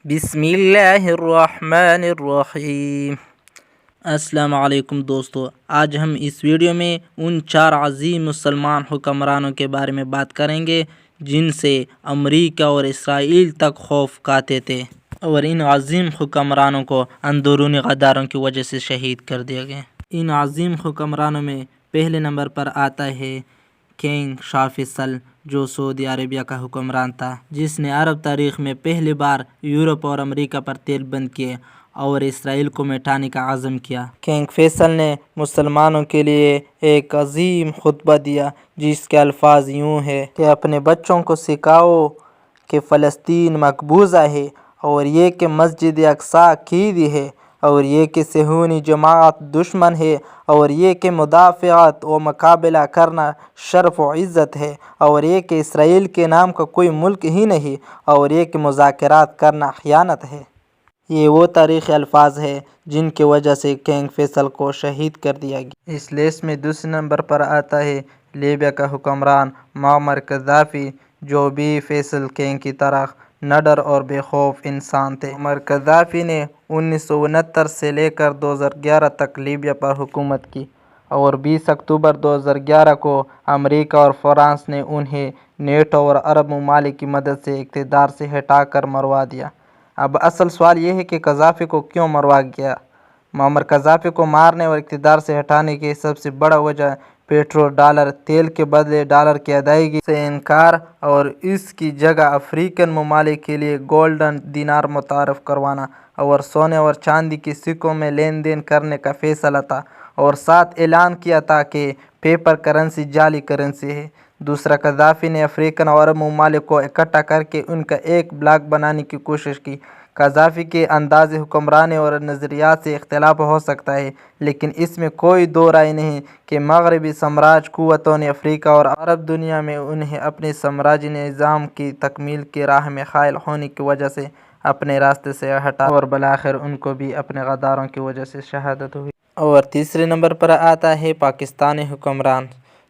بسم اللہ الرحمن الرحیم۔ السلام علیکم دوستو، آج ہم اس ویڈیو میں ان 4 عظیم مسلمان حکمرانوں کے بارے میں بات کریں گے جن سے امریکہ اور اسرائیل تک خوف کھاتے تھے، اور ان عظیم حکمرانوں کو اندرونی غداروں کی وجہ سے شہید کر دیا گیا۔ ان عظیم حکمرانوں میں پہلے نمبر پر آتا ہے کنگ شاہ فیصل، جو سعودی عربیہ کا حکمران تھا، جس نے عرب تاریخ میں پہلی بار یورپ اور امریکہ پر تیل بند کیے اور اسرائیل کو مٹانے کا عزم کیا۔ کنگ فیصل نے مسلمانوں کے لیے ایک عظیم خطبہ دیا جس کے الفاظ یوں ہیں کہ اپنے بچوں کو سکھاؤ کہ فلسطین مقبوضہ ہے، اور یہ کہ مسجد اقصی عقیدی ہے، اور یہ کہ صہیونی جماعت دشمن ہے، اور یہ کہ مدافعت و مقابلہ کرنا شرف و عزت ہے، اور یہ کہ اسرائیل کے نام کا کوئی ملک ہی نہیں، اور یہ کہ مذاکرات کرنا خیانت ہے۔ یہ وہ تاریخی الفاظ ہیں جن کی وجہ سے کنگ فیصل کو شہید کر دیا گیا۔ اس لسٹ میں دوسرے نمبر پر آتا ہے لیبیا کا حکمران معمر قذافی، جو بھی فیصل کنگ کی طرح نڈر اور بے خوف انسان تھے۔ معمر قذافی نے 1969 سے لے کر 2011 تک لیبیا پر حکومت کی، اور 20 اکتوبر 2011 کو امریکہ اور فرانس نے انہیں نیٹو اور عرب ممالک کی مدد سے اقتدار سے ہٹا کر مروا دیا۔ اب اصل سوال یہ ہے کہ قذافی کو کیوں مروا گیا؟ معمر قذافی کو مارنے اور اقتدار سے ہٹانے کی سب سے بڑا وجہ پیٹرو ڈالر، تیل کے بدلے ڈالر کی ادائیگی سے انکار، اور اس کی جگہ افریقن ممالک کے لیے گولڈن دینار متعارف کروانا اور سونے اور چاندی کے سکوں میں لین دین کرنے کا فیصلہ تھا، اور ساتھ اعلان کیا تھا کہ پیپر کرنسی جعلی کرنسی ہے۔ دوسرا، قذافی نے افریقن اور عرب ممالک کو اکٹھا کر کے ان کا ایک بلاک بنانے کی کوشش کی۔ قذافی کے انداز حکمرانی اور نظریات سے اختلاف ہو سکتا ہے، لیکن اس میں کوئی دو رائے نہیں کہ مغربی سامراج قوتوں نے افریقہ اور عرب دنیا میں انہیں اپنے سامراجی نظام کی تکمیل کی راہ میں حائل ہونے کی وجہ سے اپنے راستے سے ہٹا، اور بالآخر ان کو بھی اپنے غداروں کی وجہ سے شہادت ہوئی۔ اور تیسرے نمبر پر آتا ہے پاکستانی حکمران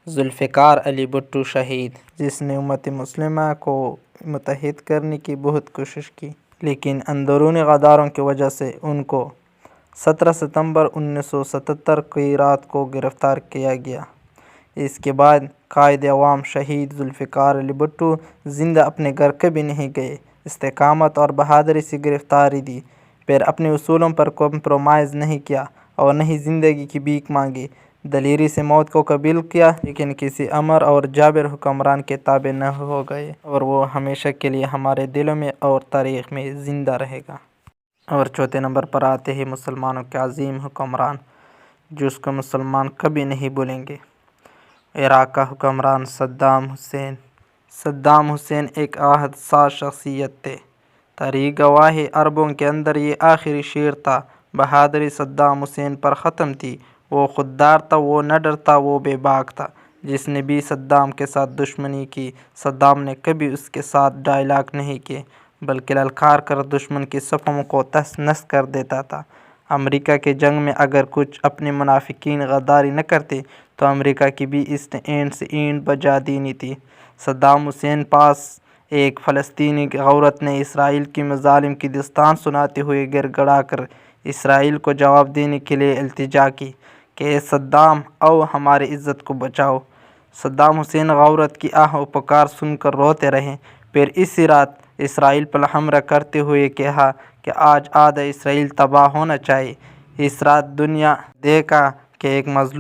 ذوالفقار علی بھٹو شہید، جس نے امت مسلمہ کو متحد کرنے کی بہت کوشش کی، لیکن اندرونی غداروں کی وجہ سے ان کو 17 ستمبر 1977 کی رات کو گرفتار کیا گیا۔ اس کے بعد قائد عوام شہید ذوالفقار علی بھٹو زندہ اپنے گھر کبھی نہیں گئے، استقامت اور بہادری سے گرفتاری دی، پھر اپنے اصولوں پر کمپرومائز نہیں کیا اور نہ ہی زندگی کی بھیک مانگی، دلیری سے موت کو قبول کیا، لیکن کسی امر اور جابر حکمران کے تابع نہ ہو گئے، اور وہ ہمیشہ کے لیے ہمارے دلوں میں اور تاریخ میں زندہ رہے گا۔ اور چوتھے نمبر پر آتے ہیں مسلمانوں کے عظیم حکمران، جس کو مسلمان کبھی نہیں بھولیں گے، عراق کا حکمران صدام حسین۔ صدام حسین ایک عہد ساز شخصیت تھے۔ تاریخ گواہ ہے عربوں کے اندر یہ آخری شیر تھا۔ بہادری صدام حسین پر ختم تھی۔ وہ خوددار تھا، وہ نڈر تھا، وہ بے باک تھا۔ جس نے بھی صدام کے ساتھ دشمنی کی، صدام نے کبھی اس کے ساتھ ڈائلاگ نہیں کیے، بلکہ للکار کر دشمن کی صفوں کو تہس نہس کر دیتا تھا۔ امریکہ کے جنگ میں اگر کچھ اپنے منافقین غداری نہ کرتے تو امریکہ کی بھی اس نے اینٹ سے اینٹ بجا دینی تھی۔ صدام حسین پاس ایک فلسطینی عورت نے اسرائیل کی مظالم کی داستان سناتے ہوئے گڑ گڑا کر اسرائیل کو جواب دینے کے لیے التجا کی کہ اے صدام، آؤ ہماری عزت کو بچاؤ۔ صدام حسین عورت کی آہ و پکار سن کر روتے رہے، پھر اسی رات اسرائیل پر حملہ کرتے ہوئے کہا کہ آج آدھا اسرائیل تباہ ہونا چاہیے۔ اس رات دنیا دیکھا کہ ایک مظلوم